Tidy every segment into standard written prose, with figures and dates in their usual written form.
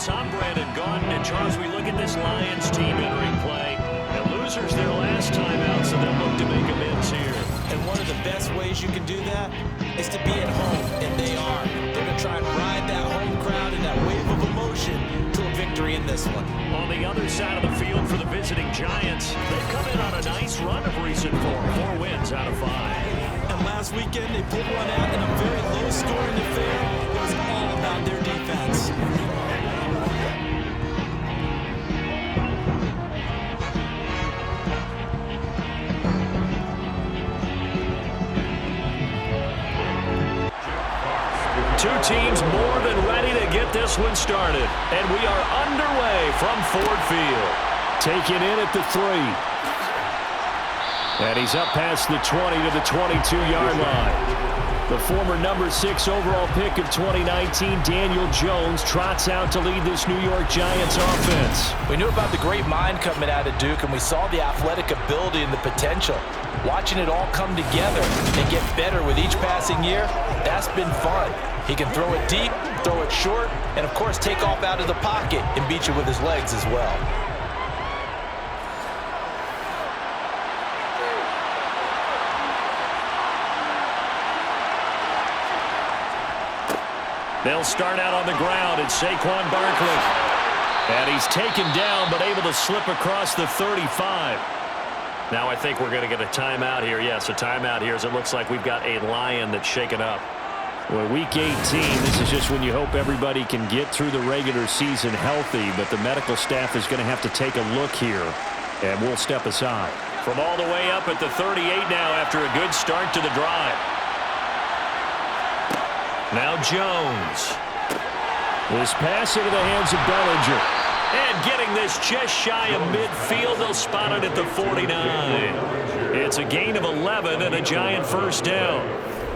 Giants. I'm Brandon Gaudin. And Charles, we look at this Lions team entering play. And losers their last time out, so they'll look to make amends here. And one of the best ways you can do that is to be at home, and they are. They're going to try and ride that home crowd and that wave of emotion to a victory in this one. On the other side of the field for the visiting Giants, they've come in on a nice run of recent form. 4 wins out of 5. And last weekend, they pulled one out in a very low-scoring affair. It was all about their defense. Two teams more than ready to get this one started. And we are underway from Ford Field. Taken in at the 3. And he's up past the 20 to the 22-yard line. The former number 6 overall pick of 2019, Daniel Jones, trots out to lead this New York Giants offense. We knew about the great mind coming out of Duke, and we saw the athletic ability and the potential. Watching it all come together and get better with each passing year, that's been fun. He can throw it deep, throw it short, and, of course, take off out of the pocket and beat you with his legs as well. They'll start out on the ground. It's Saquon Barkley. And he's taken down but able to slip across the 35. Now I think we're going to get a timeout here. Yes, a timeout here as it looks like we've got a Lion that's shaken up. Well, Week 18, this is just when you hope everybody can get through the regular season healthy, but the medical staff is going to have to take a look here, and we'll step aside. From all the way up at the 38 now after a good start to the drive. Now Jones. This pass into the hands of Bellinger. And getting this just shy of midfield, they'll spot it at the 49. It's a gain of 11 and a Giant first down.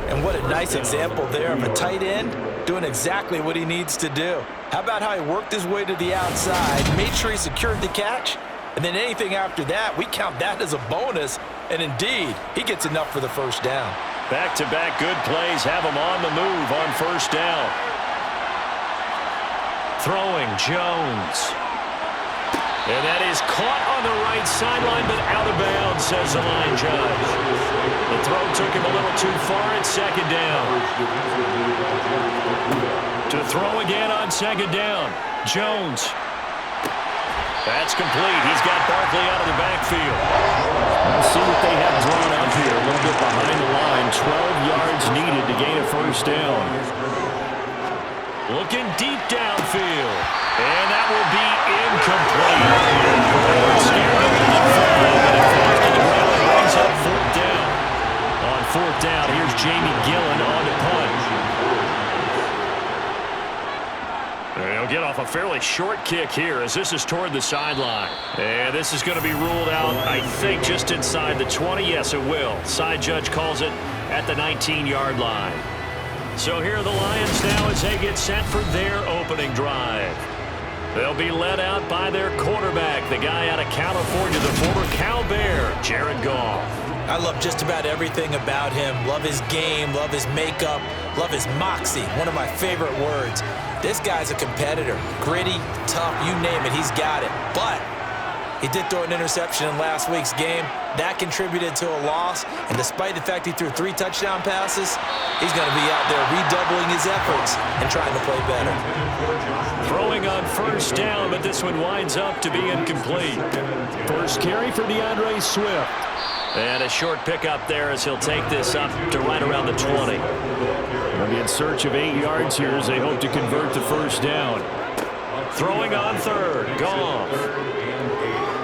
And what a nice example there of a tight end doing exactly what he needs to do. How about how he worked his way to the outside, made sure he secured the catch, and then anything after that, we count that as a bonus. And indeed, he gets enough for the first down. Back-to-back good plays have him on the move on first down. Throwing Jones. And that is caught on the right sideline, but out of bounds, says the line judge. The throw took him a little too far at second down. To throw again on second down. Jones. That's complete. He's got Barkley out of the backfield. We'll see what they have drawn up here. A little bit behind the line. 12 yards needed to gain a first down. Looking deep downfield. And that will be incomplete. Brings up fourth down. On fourth down, here's Jamie Gillen on to punt. They'll get off a fairly short kick here as this is toward the sideline. And this is going to be ruled out, I think, just inside the 20. Yes, it will. Side judge calls it at the 19-yard line. So here are the Lions now as they get set for their opening drive. They'll be led out by their quarterback, the guy out of California, the former Cal Bear, Jared Goff. I love just about everything about him. Love his game, love his makeup, love his moxie, one of my favorite words. This guy's a competitor. Gritty, tough, you name it, he's got it. But he did throw an interception in last week's game. That contributed to a loss. And despite the fact he threw 3 touchdown passes, he's going to be out there redoubling his efforts and trying to play better. Throwing on first down, but this one winds up to be incomplete. First carry for DeAndre Swift. And a short pickup there as he'll take this up to right around the 20. They'll be in search of 8 yards here as they hope to convert the first down. Throwing on third, Goff.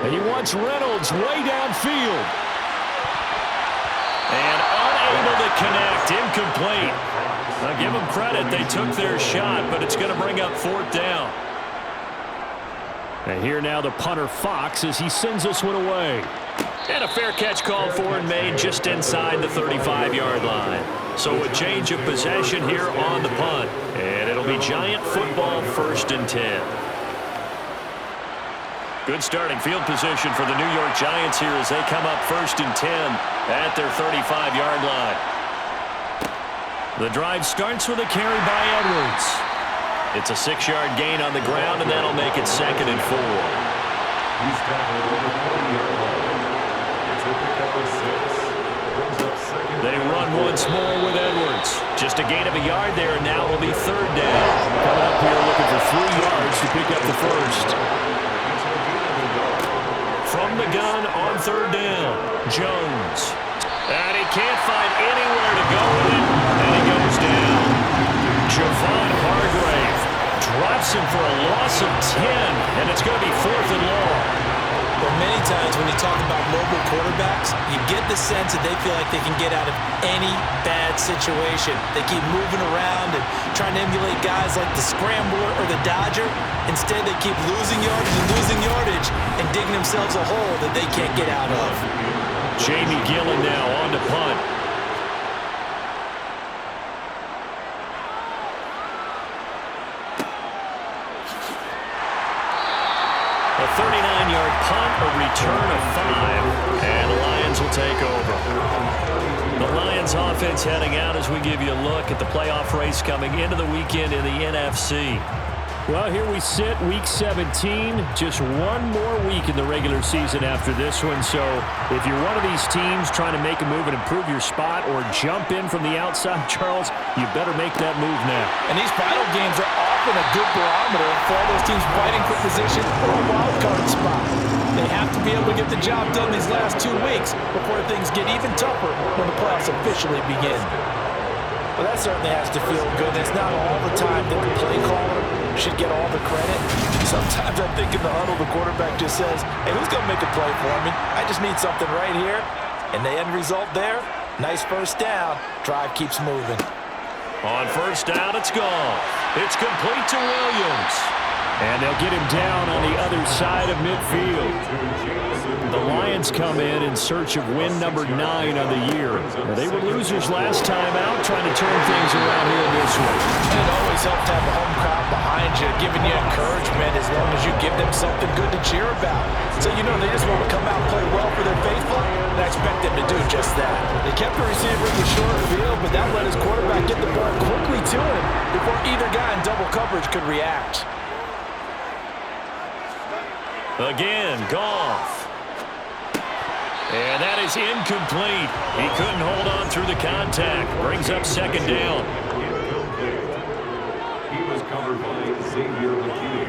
And he wants Reynolds way downfield. And unable to connect, incomplete. Now give them credit, they took their shot, but it's going to bring up fourth down. And here now the punter Fox as he sends this one away. And a fair catch called for and made just inside the 35-yard line. So a change of possession here on the punt. And it'll be Giant football, 1st and 10. Good starting field position for the New York Giants here as they come up 1st and 10 at their 35-yard line. The drive starts with a carry by Edwards. It's a 6-yard gain on the ground, and that'll make it 2nd and 4. They run once more with Edwards. Just a gain of a yard there, and now will be 3rd down. Coming up here looking for 3 yards to pick up the first. From the gun on 3rd down, Jones. And he can't find anywhere to go with it, and he goes down. Javon Hargrave drops him for a loss of 10, and it's going to be 4th and long. But many times when you talk about mobile quarterbacks, you get the sense that they feel like they can get out of any bad situation. They keep moving around and trying to emulate guys like the Scrambler or the Dodger. Instead, they keep losing yardage and digging themselves a hole that they can't get out of. Jamie Gillen now on to punt. A 39-yard punt, a return of 5, and the Lions will take over. The Lions offense heading out as we give you a look at the playoff race coming into the weekend in the NFC. Well, here we sit, Week 17, just one more week in the regular season after this one. So if you're one of these teams trying to make a move and improve your spot or jump in from the outside, Charles, you better make that move now. And these final games are often a good barometer for all those teams fighting for position or a wild card spot. They have to be able to get the job done these last 2 weeks before things get even tougher when the playoffs officially begin. Well, that certainly has to feel good. It's not all the time that the play caller should get all the credit. Sometimes I think in the huddle, the quarterback just says, hey, who's going to make a play for me? I just need something right here. And the end result there, nice first down. Drive keeps moving. On first down, it's gone. It's complete to Williams. And they'll get him down on the other side of midfield. The Lions come in search of win number 9 on the year. Now, they were losers last time out, trying to turn things around here this one. And it always helps to have a home crowd behind you, giving you encouragement as long as you give them something good to cheer about. So you know they just want to come out and play well for their faithful, and I expect them to do just that. They kept the receiver in the short field, but that let his quarterback get the ball quickly to him before either guy in double coverage could react. Again, Goff. And that is incomplete. He couldn't hold on through the contact. Brings up 2nd down. He was covered by Xavier McKinney.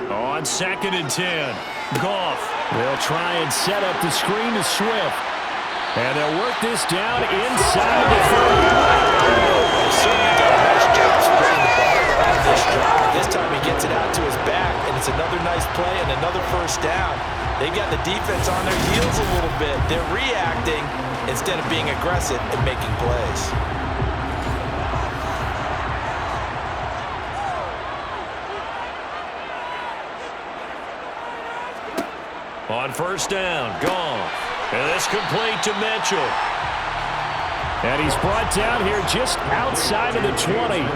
On 2nd and 10. Goff. They'll try and set up the screen to Swift. And they'll work this down inside the 30. Certainly got a nice job spreading the ball around this drive. This time he gets it out to his back, and it's another nice play and another first down. They've got the defense on their heels a little bit. They're reacting instead of being aggressive and making plays. On first down, Goff. And this complete to Mitchell. And he's brought down here just outside of the 20.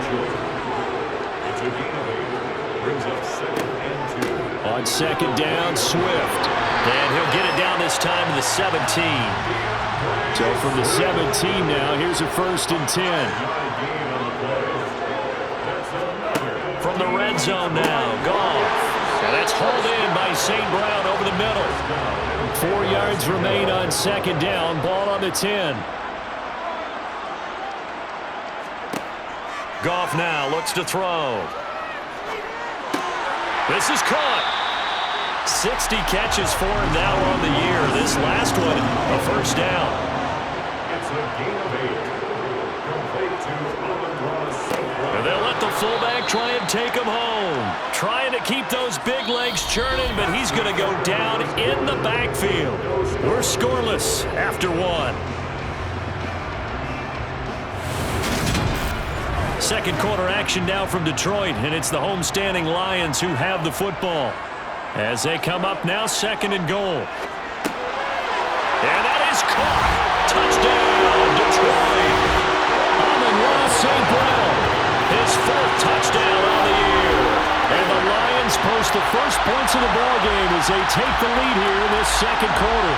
On 2nd down, Swift. And he'll get it down this time to the 17. So from the 17 now, here's a 1st and 10. From the red zone now, Goff. And that's hauled in by St. Brown over the middle. 4 yards remain on 2nd down. Ball on the 10. Goff now looks to throw. This is caught. 60 catches for him now on the year. This last one, a first down. It's a gain of 8. Complete to And they'll let the fullback try and take him home. Trying to keep those big legs churning, but he's going to go down in the backfield. We're scoreless after 1. Second quarter action now from Detroit, and it's the homestanding Lions who have the football. As they come up now, 2nd and goal. And that is caught. Touchdown, Detroit. Amon-Ra St. Brown, his 4th touchdown on the year. And the Lions post the first points of the ballgame as they take the lead here in this 2nd quarter.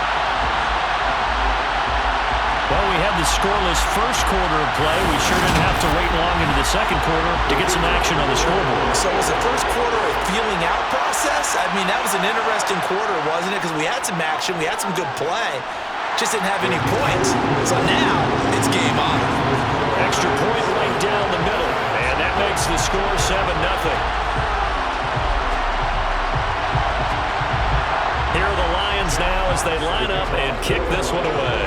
Well, we had the scoreless first quarter of play. We sure didn't have to wait long into the second quarter to get some action on the scoreboard. So was the first quarter a feeling out process? I mean, that was an interesting quarter, wasn't it? Because we had some action, we had some good play, just didn't have any points. So now it's game on. Extra point right down the middle, and that makes the score 7-0. Here are the Lions now as they line up and kick this one away.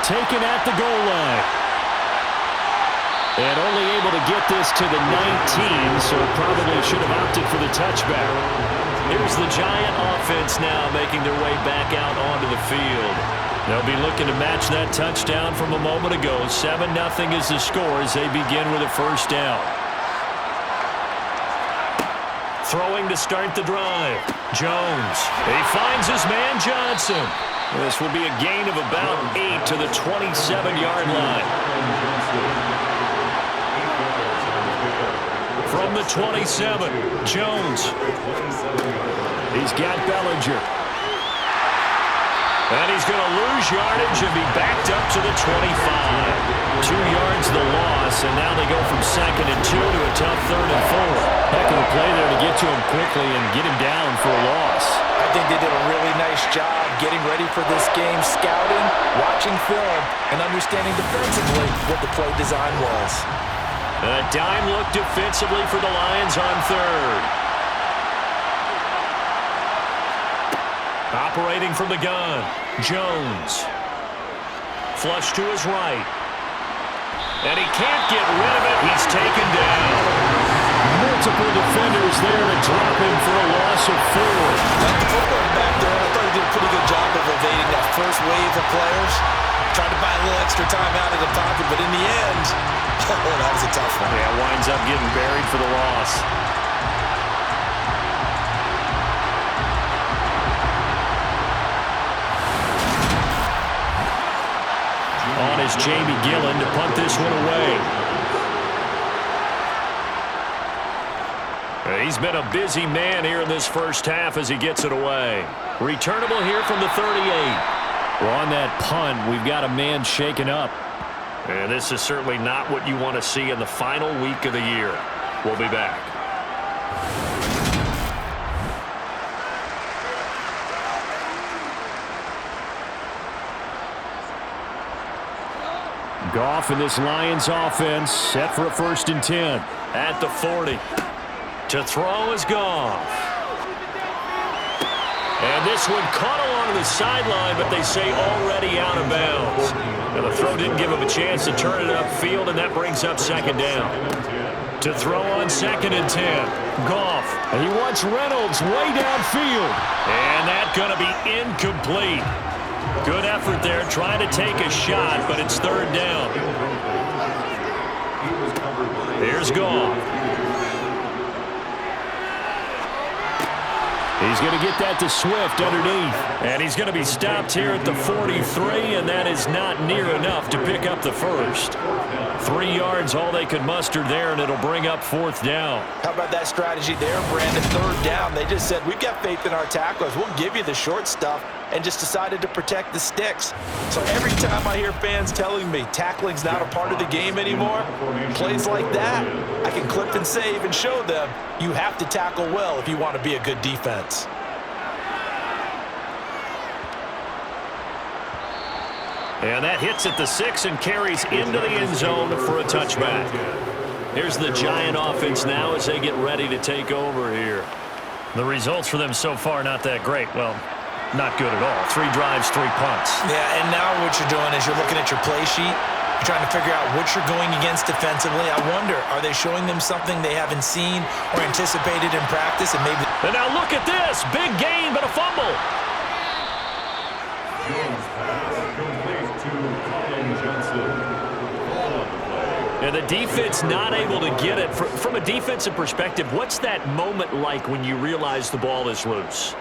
Taken at the goal line. And only able to get this to the 19, so probably should have opted for the touchback. Here's the Giant offense now making their way back out onto the field. They'll be looking to match that touchdown from a moment ago. 7-0 is the score as they begin with a first down. Throwing to start the drive. Jones. He finds his man Johnson. This will be a gain of about 8 to the 27-yard line. From the 27, Jones. He's got Bellinger. And he's going to lose yardage and be backed up to the 25. 2 yards the loss, and now they go from 2nd and 2 to a tough 3rd and 4. Heck of a play there to get to him quickly and get him down for a loss. I think they did a really nice job getting ready for this game, scouting, watching film, and understanding defensively what the play design was. A dime look defensively for the Lions on 3rd. Operating from the gun, Jones. Flush to his right. And he can't get rid of it. He's taken down. Multiple defenders there to drop him for a loss of 4. Like the football back there, I thought he did a pretty good job of evading that first wave of players. Tried to buy a little extra time out of the pocket, but in the end, oh, that was a tough one. Yeah, winds up getting buried for the loss. On is Jamie Gillen to punt this one away. He's been a busy man here in this first half as he gets it away. Returnable here from the 38. Well, on that punt, we've got a man shaken up. And this is certainly not what you want to see in the final week of the year. We'll be back. Goff in this Lions offense set for a 1st and 10 at the 40. To throw is Goff. And this one caught along the sideline, but they say already out of bounds. And the throw didn't give him a chance to turn it upfield, and that brings up 2nd down. To throw on 2nd and 10. Goff. And he wants Reynolds way downfield. And that's going to be incomplete. Good effort there, trying to take a shot, but it's 3rd down. Here's Goff. He's going to get that to Swift underneath. And he's going to be stopped here at the 43, and that is not near enough to pick up the first. 3 yards, all they could muster there, and it'll bring up 4th down. How about that strategy there, Brandon? 3rd down. They just said, we've got faith in our tacklers. We'll give you the short stuff, and just decided to protect the sticks. So every time I hear fans telling me tackling's not a part of the game anymore, plays like that, I can clip and save and show them you have to tackle well if you want to be a good defense. And that hits at the 6 and carries into the end zone for a touchback. Here's the Giant offense now as they get ready to take over here. The results for them so far not that great. Well, not good at all. 3 drives, 3 punts. Yeah, and now what you're doing is you're looking at your play sheet. You're trying to figure out what you're going against defensively. I wonder, are they showing them something they haven't seen or anticipated in practice? And maybe. And now look at this. Big gain, but a fumble. And the defense not able to get it. From a defensive perspective, what's that moment like when you realize the ball is loose?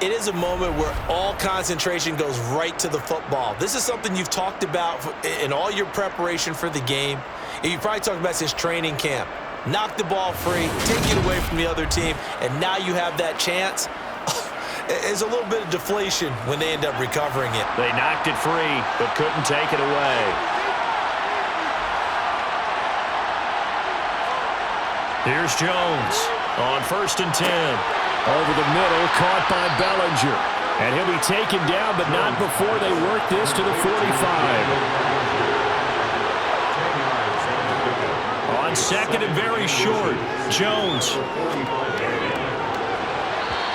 It is a moment where all concentration goes right to the football. This is something you've talked about in all your preparation for the game. And you probably talked about since training camp. Knock the ball free, take it away from the other team, and now you have that chance. There's a little bit of deflation when they end up recovering it. They knocked it free, but couldn't take it away. Here's Jones on 1st and 10. Over the middle, caught by Bellinger. And he'll be taken down, but not before they work this to the 45. On 2nd and very short, Jones.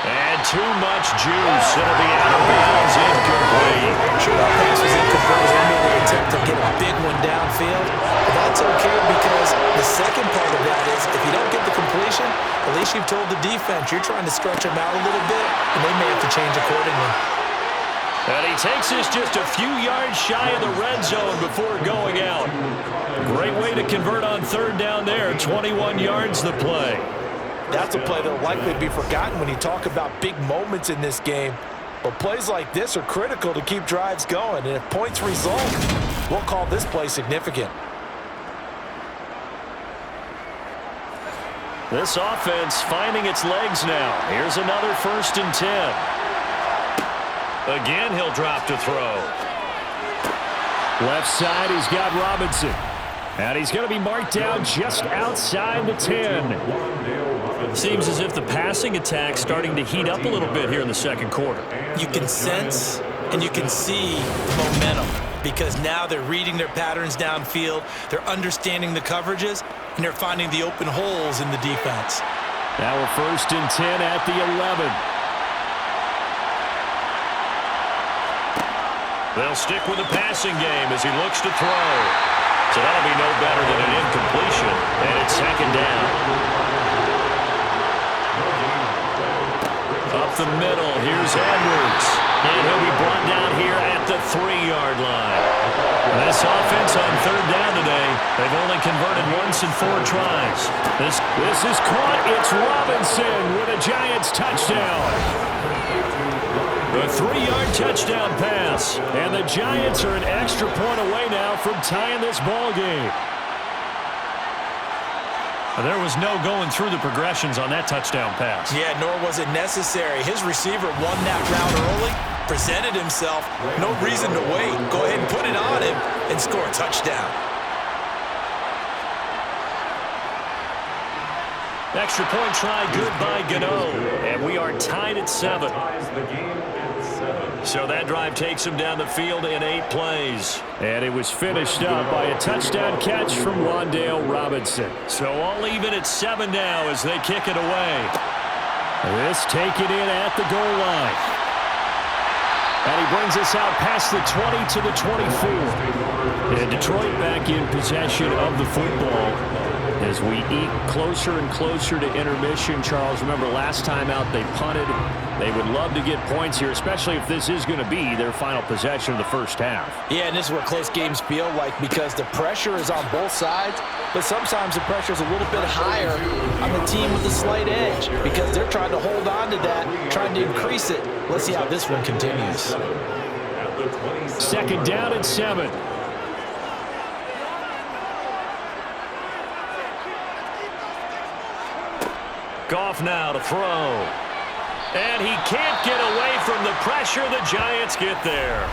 And too much juice. It'll be out of bounds, incomplete. Sure, that pass was incomplete. They made an attempt to get a big one downfield. But that's okay because the second part of that is if you don't get the completion, at least you've told the defense you're trying to stretch them out a little bit, and they may have to change accordingly. And he takes this just a few yards shy of the red zone before going out. Great way to convert on 3rd down there. 21 yards the play. That's a play that'll likely be forgotten when you talk about big moments in this game. But plays like this are critical to keep drives going. And if points result, we'll call this play significant. This offense finding its legs now. Here's another 1st and 10. Again, he'll drop to throw. Left side, he's got Robinson. And he's going to be marked down just outside the 10. Seems as if the passing attack's starting to heat up a little bit here in the 2nd quarter. You can sense and you can see the momentum because now they're reading their patterns downfield, they're understanding the coverages, and they're finding the open holes in the defense. Now we're 1st and 10 at the 11. They'll stick with the passing game as he looks to throw. So that'll be no better than an incompletion, and it's 2nd down. Up the middle, here's Edwards. And he'll be brought down here at the 3-yard line. This offense on 3rd down today, they've only converted once in 4 tries. This is caught. It's Robinson with a Giants touchdown. A 3-yard touchdown pass. And the Giants are an extra point away now from tying this ball game. There was no going through the progressions on that touchdown pass. Yeah, nor was it necessary. His receiver won that route early, presented himself. No reason to wait. Go ahead and put it on him and score a touchdown. Extra point try, good by Gano. And we are tied at 7. So that drive takes him down the field in 8 plays. And it was finished up by a touchdown catch from Wan'Dale Robinson. So all even at 7 now as they kick it away. This taken in at the goal line. And he brings us out past the 20 to the 24. And Detroit back in possession of the football. As we eat closer and closer to intermission, Charles, remember last time out they punted. They would love to get points here, especially if this is going to be their final possession of the first half. Yeah, and this is what close games feel like because the pressure is on both sides, but sometimes the pressure is a little bit higher on the team with the slight edge because they're trying to hold on to that, trying to increase it. Let's see how this one continues. 2nd down and 7. Goff now to throw. And he can't get away from the pressure. The Giants get there.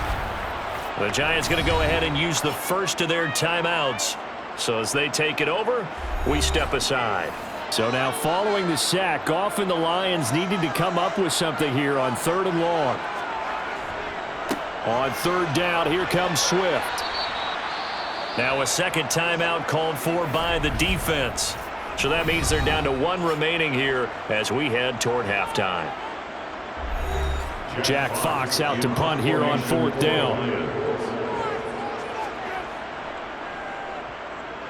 The Giants going to go ahead and use the first of their timeouts. So as they take it over, we step aside. So now following the sack, Goff and the Lions needed to come up with something here on 3rd and long. On 3rd down, here comes Swift. Now a 2nd timeout called for by the defense. So that means they're down to 1 remaining here as we head toward halftime. Jack Fox out to punt here on 4th down.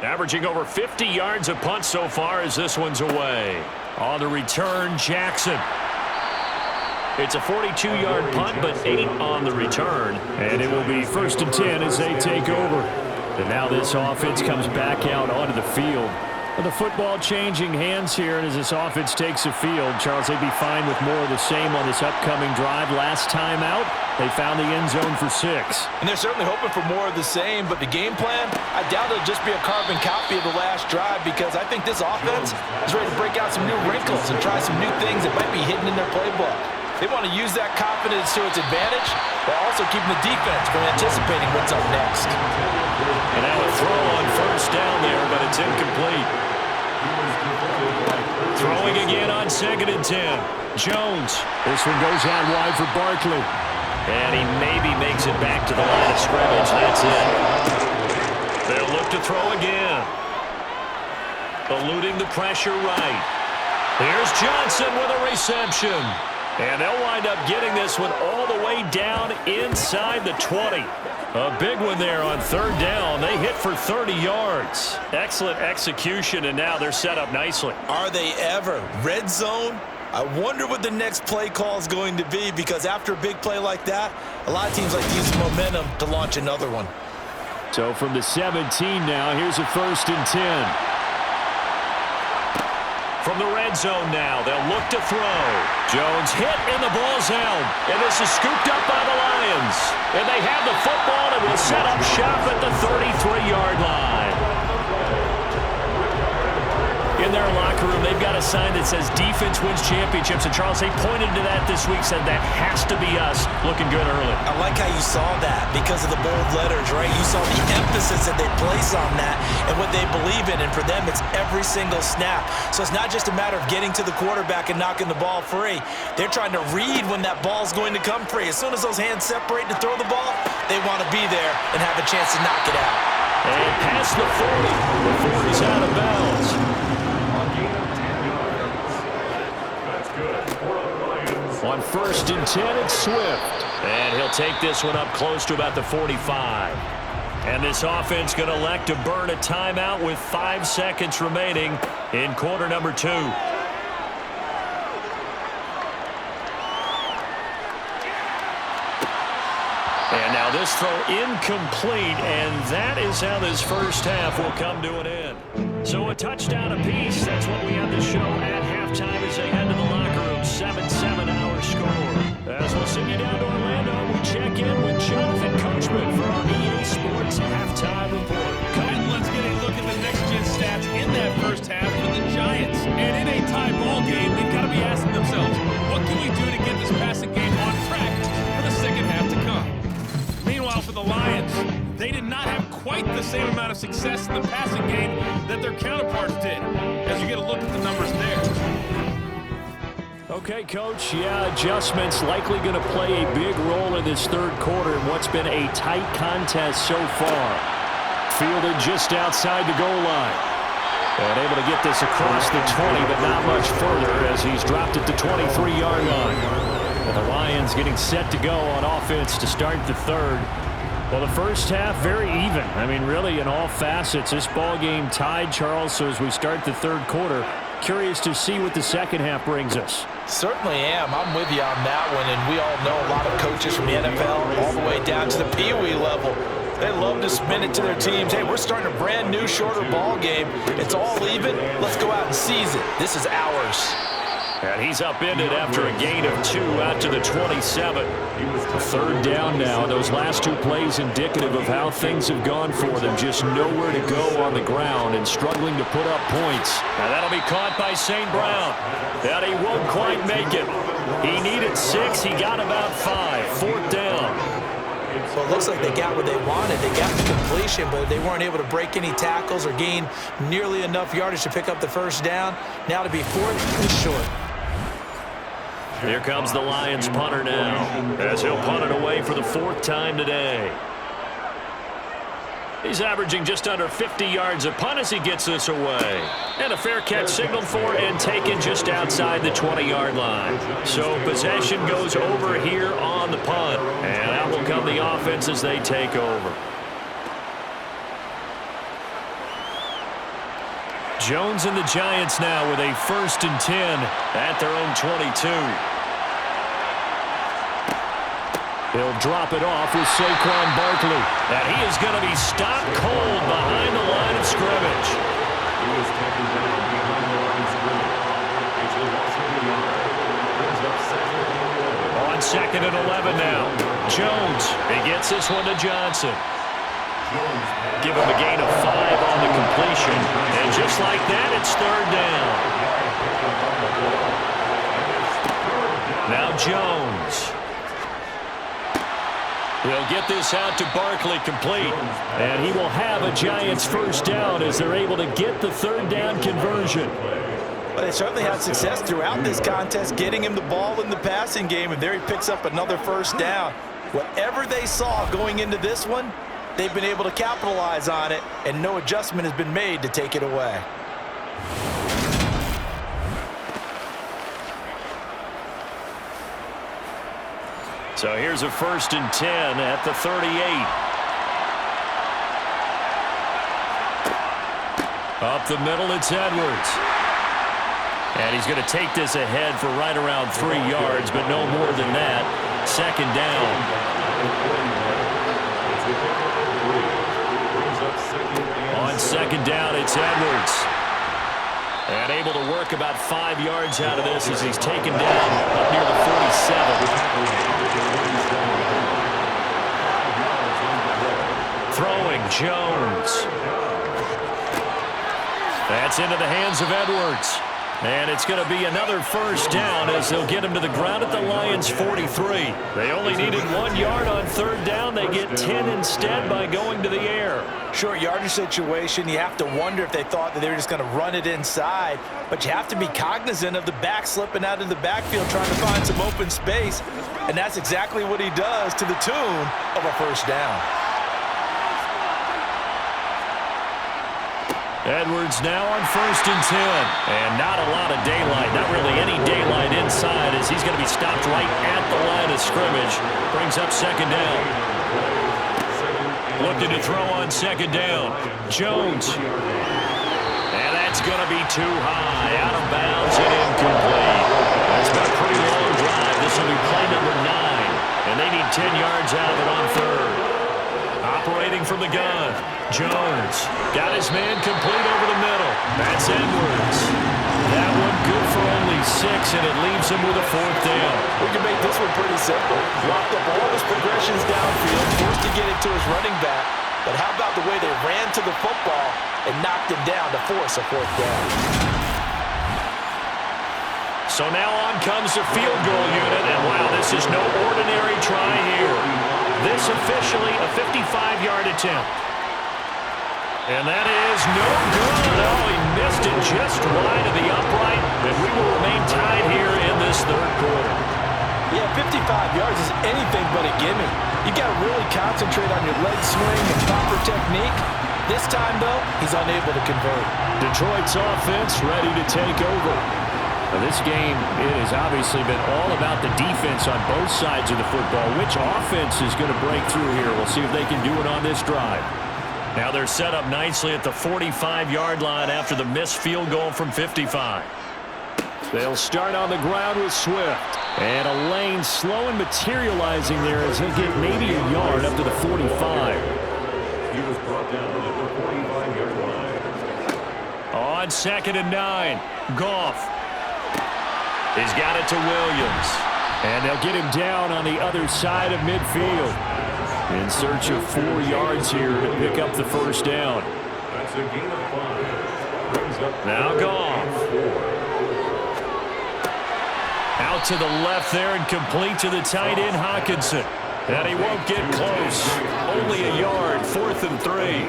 Averaging over 50 yards a punt so far as this one's away. On the return, Jackson. It's a 42-yard punt, but 8 on the return. And it will be 1st and 10 as they take over. And now this offense comes back out onto the field. The football changing hands here, and as this offense takes the field, Charles, they'd be fine with more of the same on this upcoming drive. Last time out, they found the end zone for 6. And they're certainly hoping for more of the same, but the game plan, I doubt it'll just be a carbon copy of the last drive because I think this offense is ready to break out some new wrinkles and try some new things that might be hidden in their playbook. They want to use that confidence to its advantage while also keeping the defense from anticipating what's up next. And now a throw on first down there, but it's incomplete. Throwing again on 2nd and 10. Jones. This one goes out wide for Barkley. And he maybe makes it back to the line of scrimmage. That's it. They'll look to throw again. Eluding the pressure right. Here's Johnson with a reception. And they'll wind up getting this one all the way down inside the 20. A big one there on 3rd down. They hit for 30 yards. Excellent execution, and now they're set up nicely. Are they ever? Red zone? I wonder what the next play call is going to be, because after a big play like that, a lot of teams like to use the momentum to launch another one. So from the 17 now, here's a 1st and 10. From the red zone now, they'll look to throw. Jones hit and the ball's out. And this is scooped up by the Lions. And they have the football and will set up shop at the 33-yard line. In their locker room, they've got a sign that says defense wins championships. And Charles, they pointed to that this week, said that has to be us. Looking good early. I like how you saw that because of the bold letters, right? You saw the emphasis that they place on that and what they believe in. And for them, it's every single snap. So it's not just a matter of getting to the quarterback and knocking the ball free. They're trying to read when that ball's going to come free. As soon as those hands separate to throw the ball, they want to be there and have a chance to knock it out. And past the 40. The 40's out of bounds. On 1st and 10, it's Swift. And he'll take this one up close to about the 45. And this offense going to elect to burn a timeout with 5 seconds remaining in quarter number 2. And now this throw incomplete, and that is how this first half will come to an end. So a touchdown apiece. That's what we have to show at halftime as they head to the locker room. 7-7 our score. As we'll send you down to Orlando, we check in with Jonathan Coachman for our EA Sports halftime report. And let's get a look at the next-gen stats in that first half for the Giants. And in a tie ball game, they've got to be asking themselves, what can we do to get this passing game on track for the second half to come? Meanwhile, for the Lions, they did not have quite the same amount of success in the passing game that their counterparts did, as you get a look at the numbers there. Okay, Coach, adjustments likely going to play a big role in this 3rd quarter in what's been a tight contest so far. Fielded just outside the goal line. And able to get this across the 20, but not much further as he's dropped it to 23-yard line. And the Lions getting set to go on offense to start the 3rd. Well, the first half, very even. I mean, really, in all facets, this ball game tied, Charles. So as we start the 3rd quarter, curious to see what the second half brings us. Certainly am. I'm with you on that one. And we all know a lot of coaches from the NFL all the way down to the Pee Wee level. They love to spin it to their teams. Hey, we're starting a brand new, shorter ball game. It's all even. Let's go out and seize it. This is ours. And he's upended after a gain of 2 out to the 27. 3rd down now. Those last 2 plays indicative of how things have gone for them. Just nowhere to go on the ground and struggling to put up points. Now that'll be caught by St. Brown. That he won't quite make it. He needed 6. He got about 5. 4th down. So it looks like they got what they wanted. They got the completion, but they weren't able to break any tackles or gain nearly enough yardage to pick up the first down. Now to be 4th and short. Here comes the Lions punter now, as he'll punt it away for the 4th time today. He's averaging just under 50 yards a punt as he gets this away. And a fair catch signaled for and taken just outside the 20-yard line. So possession goes over here on the punt. And out will come the offense as they take over. Jones and the Giants now with a 1st and 10 at their own 22. He'll drop it off with Saquon Barkley. And he is going to be stopped cold behind the line of scrimmage. On 2nd and 11 now. Jones, he gets this one to Johnson. Give him a gain of 5 on the completion. And just like that, it's 3rd down. Now Jones. He'll get this out to Barkley, complete. And he will have a Giants first down as they're able to get the third down conversion. But they certainly had success throughout this contest, getting him the ball in the passing game, and there he picks up another first down. Whatever they saw going into this one, they've been able to capitalize on it, and no adjustment has been made to take it away. So here's a 1st and 10 at the 38. Up the middle, it's Edwards. And he's going to take this ahead for right around 3 yards, but no more than that. 2nd down. On 2nd down, it's Edwards. And able to work about 5 yards out of this as he's taken down up near the 47. Throwing, Jones. That's into the hands of Edwards. And it's going to be another first down as they'll get him to the ground at the Lions' 43. They only needed 1 yard on 3rd down. They get 10 instead by going to the air. Short yardage situation, you have to wonder if they thought that they were just going to run it inside. But you have to be cognizant of the back slipping out of the backfield trying to find some open space. And that's exactly what he does to the tune of a first down. Edwards now on 1st and 10. And not a lot of daylight, not really any daylight inside as he's going to be stopped right at the line of scrimmage. Brings up 2nd down. Looking to throw on 2nd down. Jones. And that's going to be too high. Out of bounds and incomplete. That's been a pretty long drive. This will be play number 9. And they need 10 yards out of it on 3rd. Operating from the gun. Jones got his man complete over the middle. That's Edwards. That one good for only 6, and it leaves him with a 4th down. We can make this one pretty simple. Locked up all his progressions downfield, forced to get it to his running back. But how about the way they ran to the football and knocked him down to force a 4th down? So now on comes the field goal unit, and wow, this is no ordinary try here. This officially a 55-yard attempt. And that is no good. Oh, he missed it just wide of the upright, and we will remain tied here in this 3rd quarter. Yeah, 55 yards is anything but a gimme. You got to really concentrate on your leg swing and proper technique. This time, though, he's unable to convert. Detroit's offense ready to take over. Now, this game, it has obviously been all about the defense on both sides of the football. Which offense is going to break through here? We'll see if they can do it on this drive. Now they're set up nicely at the 45-yard line after the missed field goal from 55. They'll start on the ground with Swift. And a lane slow and materializing there as he'll get maybe a yard up to the 45. He was brought down at the 45-yard line. On 2nd and 9, Goff. He's got it to Williams. And they'll get him down on the other side of midfield. In search of 4 yards here to pick up the first down. That's a gain of 5. Brings up now Goff. Out to the left there and complete to the tight end, Hockenson. And he won't get close. Only a yard, 4th and 3.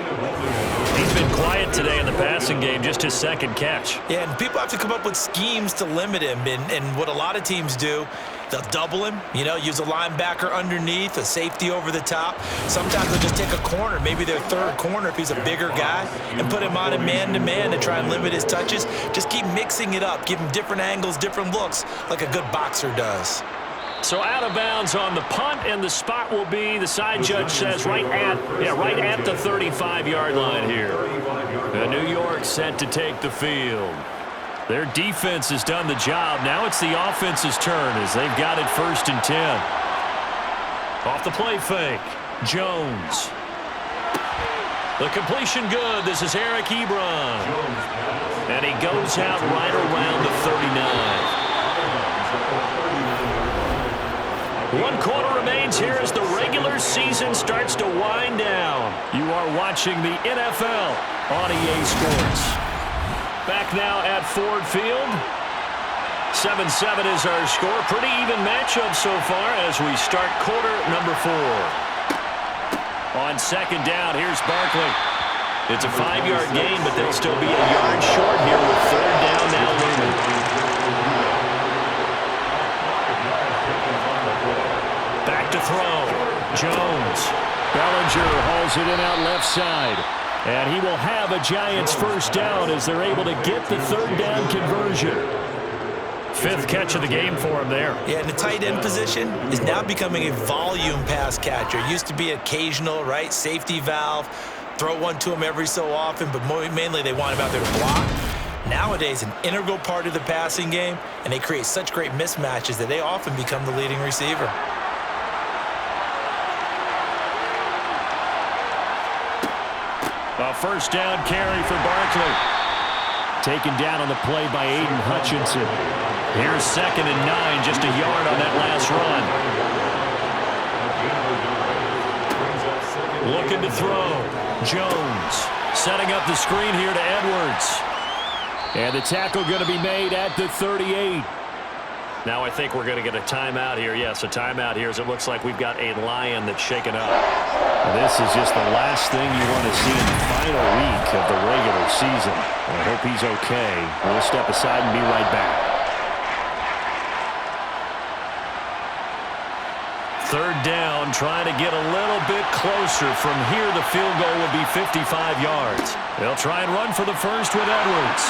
He's been quiet today in the passing game, just his 2nd catch. Yeah, and people have to come up with schemes to limit him. And what a lot of teams do, they'll double him, use a linebacker underneath, a safety over the top. Sometimes they'll just take a corner, maybe their 3rd corner if he's a bigger guy, and put him on a man-to-man to try and limit his touches. Just keep mixing it up, give him different angles, different looks, like a good boxer does. So out of bounds on the punt, and the spot will be, the side judge says, right at the 35-yard line here. And New York set to take the field. Their defense has done the job. Now it's the offense's turn as they've got it 1st and 10. Off the play fake, Jones. The completion good. This is Eric Ebron. And he goes out right around the 39. 1 quarter remains here as the regular season starts to wind down. You are watching the NFL on EA Sports. Back now at Ford Field. 7-7 is our score. Pretty even matchup so far as we start quarter number 4. On second down, here's Barkley. It's a 5-yard gain, but they'll still be a yard short here with third down now looming. Back to throw. Jones. Bellinger hauls it in out left side. And he will have a Giants first down as they're able to get the third down conversion. 5th catch of the game for him there. Yeah, and the tight end position is now becoming a volume pass catcher. Used to be occasional, right? Safety valve. Throw one to him every so often, but mainly they want him out there to block. Nowadays, an integral part of the passing game, and they create such great mismatches that they often become the leading receiver. A first down carry for Barkley. Taken down on the play by Aiden Hutchinson. Here's 2nd and 9, just a yard on that last run. Looking to throw. Jones setting up the screen here to Edwards. And the tackle going to be made at the 38. Now I think we're going to get a timeout here. Yes, a timeout here as it looks like we've got a Lion that's shaken up. This is just the last thing you want to see in the final week of the regular season. I hope he's okay. We'll step aside and be right back. Third down, trying to get a little bit closer. From here, the field goal would be 55 yards. They'll try and run for the first with Edwards.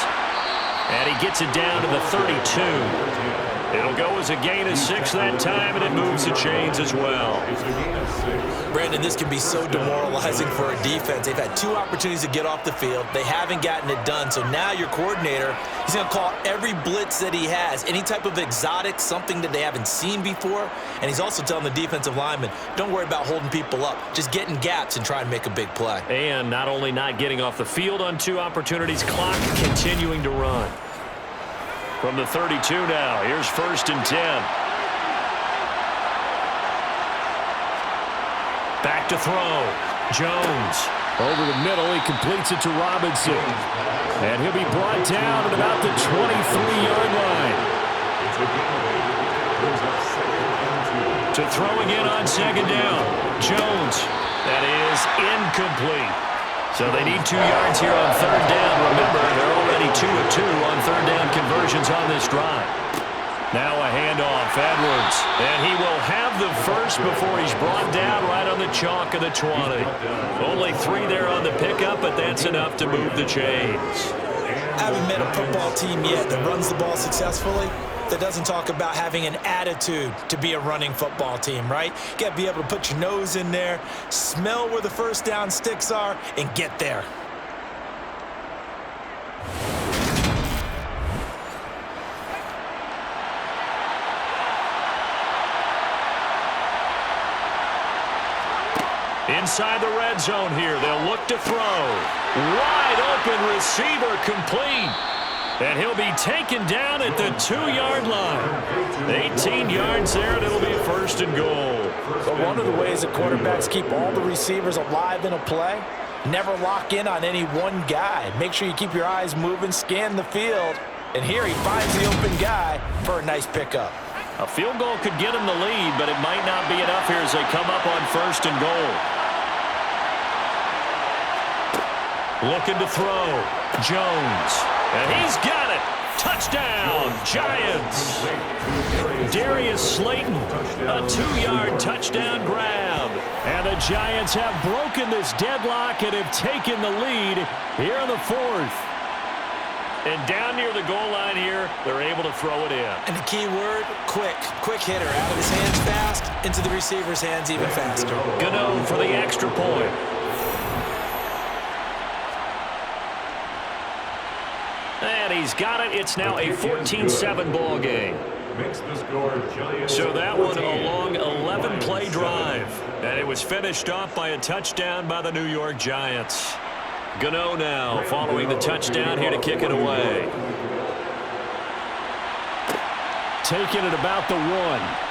And he gets it down to the 32. It'll go as a gain of 6 that time, and it moves the chains as well. Brandon, this can be so demoralizing for a defense. They've had 2 opportunities to get off the field. They haven't gotten it done. So now your coordinator, he's going to call every blitz that he has, any type of exotic, something that they haven't seen before. And he's also telling the defensive lineman, don't worry about holding people up. Just get in gaps and try and make a big play. And not only not getting off the field on 2 opportunities, clock continuing to run. From the 32 now, here's 1st and 10. Back to throw. Jones. Over the middle, he completes it to Robinson. And he'll be brought down at about the 23-yard line. To throw again on 2nd down. Jones. That is incomplete. So they need 2 yards here on 3rd down. Remember, they're already 2 of 2 on 3rd down conversions on this drive. Now a handoff, Edwards. And he will have the first before he's brought down right on the chalk of the 20. Only 3 there on the pickup, but that's enough to move the chains. I haven't met a football team yet that runs the ball successfully that doesn't talk about having an attitude to be a running football team, right? You got to be able to put your nose in there, smell where the first down sticks are, and get there. Inside the red zone here, they'll look to throw. Wide open receiver complete. And he'll be taken down at the 2-yard line. 18 yards there, and it'll be 1st and goal. But one of the ways that quarterbacks keep all the receivers alive in a play, never lock in on any one guy. Make sure you keep your eyes moving, scan the field. And here he finds the open guy for a nice pickup. A field goal could get him the lead, but it might not be enough here as they come up on 1st and goal. Looking to throw. Jones. And he's got it. Touchdown, Giants. Darius Slayton, a 2-yard touchdown grab. And the Giants have broken this deadlock and have taken the lead here in the 4th. And down near the goal line here, they're able to throw it in. And the key word, quick. Quick hitter. Out of his hands fast, into the receiver's hands even faster. Gano for the extra point. And he's got it. It's now a 14-7 ball game. So that one a long 11-play drive. And it was finished off by a touchdown by the New York Giants. Gano now following the touchdown here to kick it away. Taking it about the 1.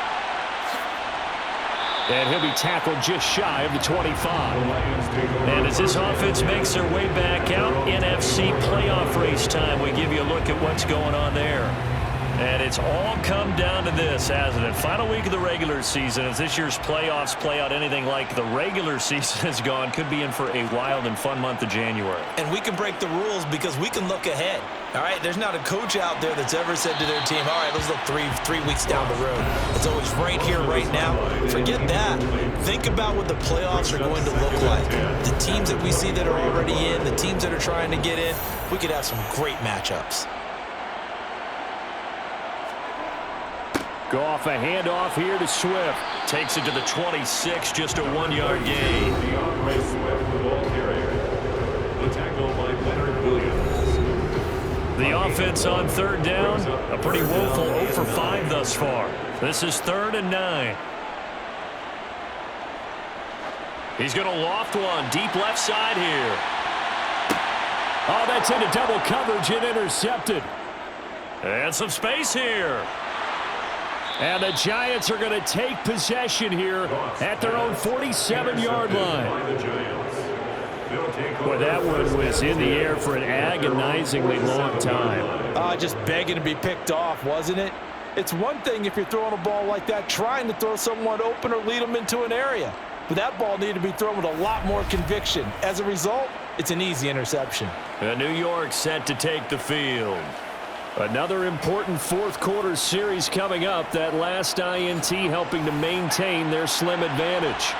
And he'll be tackled just shy of the 25. And as this offense makes their way back out, NFC playoff race time, we give you a look at what's going on there. And it's all come down to this, hasn't it? Final week of the regular season. As this year's playoffs play out anything like the regular season has gone, could be in for a wild and fun month of January. And we can break the rules because we can look ahead. All right, there's not a coach out there that's ever said to their team, all right, let's look three weeks down the road. It's always right here, right now. Forget that. Think about what the playoffs are going to look like. The teams that we see that are already in, the teams that are trying to get in, we could have some great matchups. Goff, a handoff here to Swift. Takes it to the 26, just a 1-yard gain. DeAndre Swift, the ball carrier. The tackle by Leonard Williams. The offense on third down, a pretty woeful 0 for 5 thus far. This is 3rd and 9. He's going to loft one, deep left side here. Oh, that's into double coverage and intercepted. And some space here. And the Giants are going to take possession here at their own 47-yard line. Boy, that one was in the air for an agonizingly long time. Just begging to be picked off, wasn't it? It's one thing if you're throwing a ball like that, trying to throw someone open or lead them into an area. But that ball needed to be thrown with a lot more conviction. As a result, it's an easy interception. And New York set to take the field. Another important fourth-quarter series coming up. That last INT helping to maintain their slim advantage.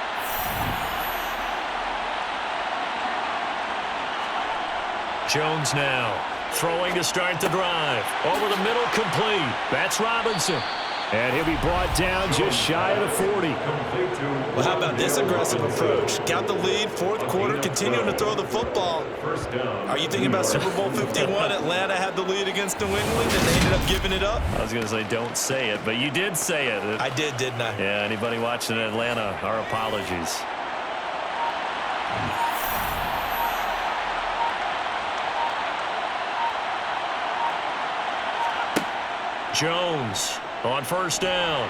Jones now throwing to start the drive. Over the middle, complete. That's Robinson. And he'll be brought down just shy of the 40. Well, how about this aggressive approach? Got the lead, fourth quarter, continuing to throw the football. Are you thinking about Super Bowl 51? Atlanta had the lead against New England, and they ended up giving it up? I was going to say don't say it, but you did say it. I did, didn't I? Yeah, anybody watching Atlanta, our apologies. Jones on first down.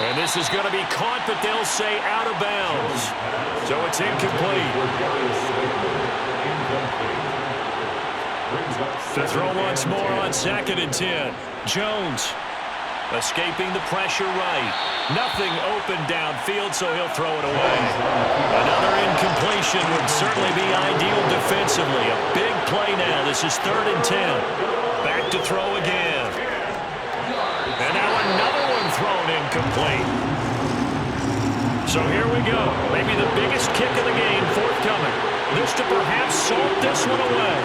And this is going to be caught, but they'll say out of bounds. So it's incomplete. To throw once more on 2nd and 10. Jones escaping the pressure right. Nothing open downfield, so he'll throw it away. Another incompletion would certainly be ideal defensively. A big play now. This is 3rd and 10. Back to throw again. And now another one thrown incomplete. So here we go. Maybe the biggest kick of the game forthcoming. This to perhaps salt this one away.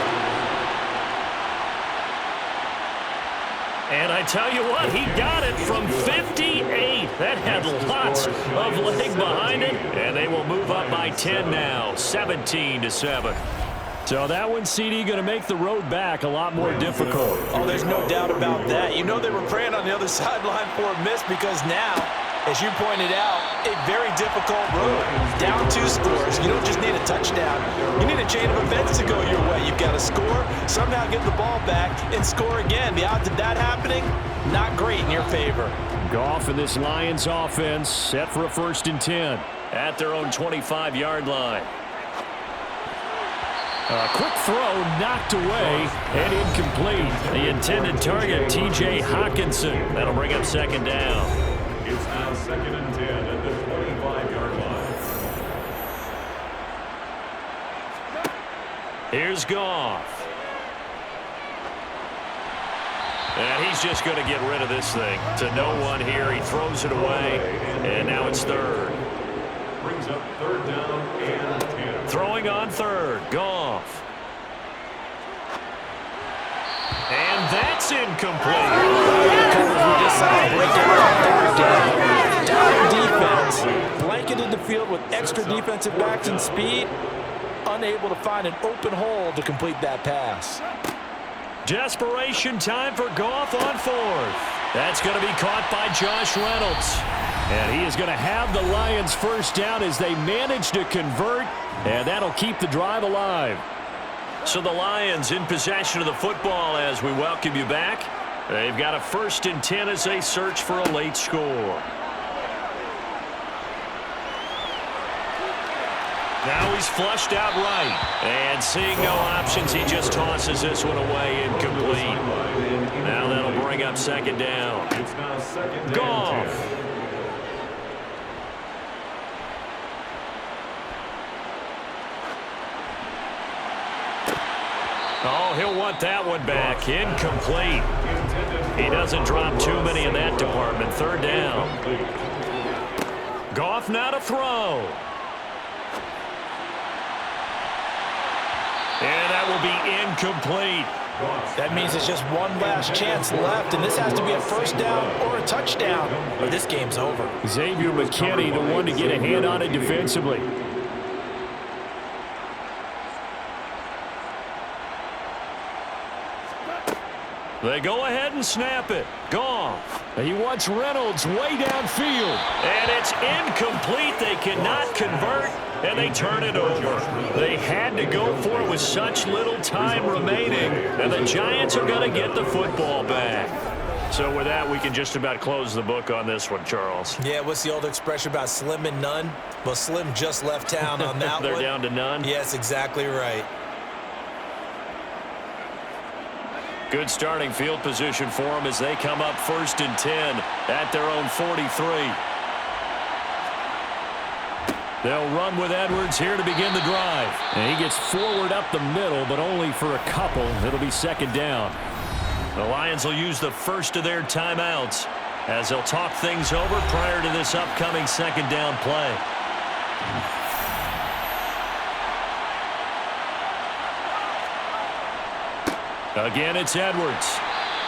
And I tell you what, he got it from 58. That had lots of leg behind it. And they will move up by 10 now, 17-7. So that one, CD, going to make the road back a lot more difficult. Oh, there's no doubt about that. You know they were praying on the other sideline for a miss because now, as you pointed out, a very difficult road. Down 2 scores. You don't just need a touchdown. You need a chain of events to go your way. You've got to score, somehow get the ball back, and score again. The odds of that happening, not great in your favor. Goff and this Lions offense set for a 1st and 10. At their own 25-yard line. A quick throw knocked away and incomplete. The intended target, T.J. Hawkinson. That'll bring up 2nd down. It's now 2nd and 10 at the 25-yard line. Here's Goff. And he's just going to get rid of this thing. To no one here. He throws it away. And now it's 3rd. Brings up 3rd down and 10. Throwing on 3rd. Goff. And that's incomplete. Down defense, blanketed the field with extra defensive backs and speed, unable to find an open hole to complete that pass. Desperation time for Goff on 4th. That's going to be caught by Josh Reynolds. And he is going to have the Lions first down as they manage to convert, and that'll keep the drive alive. So the Lions in possession of the football as we welcome you back. They've got a 1st and 10 as they search for a late score. Now he's flushed out right. And seeing no options, he just tosses this one away incomplete. Now that'll bring up second down. It's now second down. Goff. Oh, he'll want that one back. Incomplete. He doesn't drop too many in that department. Third down. Goff now to throw. And that will be incomplete. That means it's just one last chance left, and this has to be a first down or a touchdown, or this game's over. Xavier McKinney, the one to get a hand on it defensively. They go ahead and snap it. Goff. He wants Reynolds way downfield. And it's incomplete. They cannot convert, and they turn it over. They had to go for it with such little time remaining, and the Giants are going to get the football back. So with that, we can just about close the book on this one, Charles. Yeah, what's the old expression about slim and none? Well, Slim just left town on that They're one. down to none? Yes, exactly right. Good starting field position for them as they come up 1st and 10 at their own 43. They'll run with Edwards here to begin the drive. And he gets forward up the middle, but only for a couple. It'll be second down. The Lions will use the first of their timeouts as they'll talk things over prior to this upcoming second down play. Again, it's Edwards.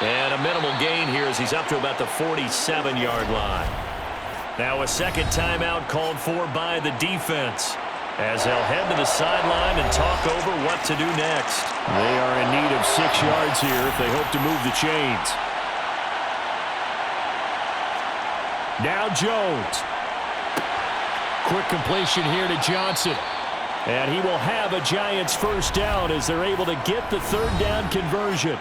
And a minimal gain here as he's up to about the 47-yard line. Now a second timeout called for by the defense as they'll head to the sideline and talk over what to do next. They are in need of 6 yards here if they hope to move the chains. Now Jones. Quick completion here to Johnson. And he will have a Giants first down as they're able to get the third down conversion.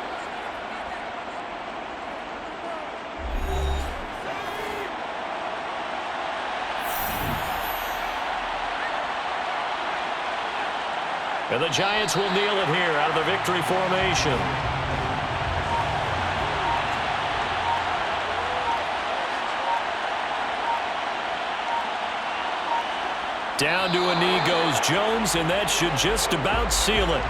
And the Giants will kneel it here out of the victory formation. Down to a knee goes Jones, and that should just about seal it.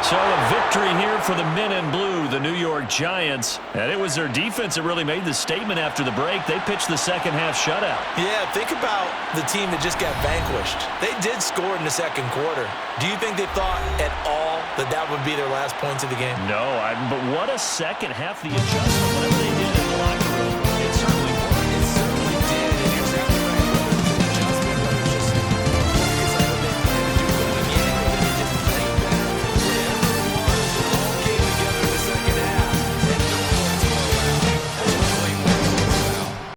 So a victory here for the men in blue, the New York Giants. And it was their defense that really made the statement after the break. They pitched the second half shutout. Yeah, think about the team that just got vanquished. They did score in the second quarter. Do you think they thought at all that that would be their last points of the game? No, but what a second half the adjustment.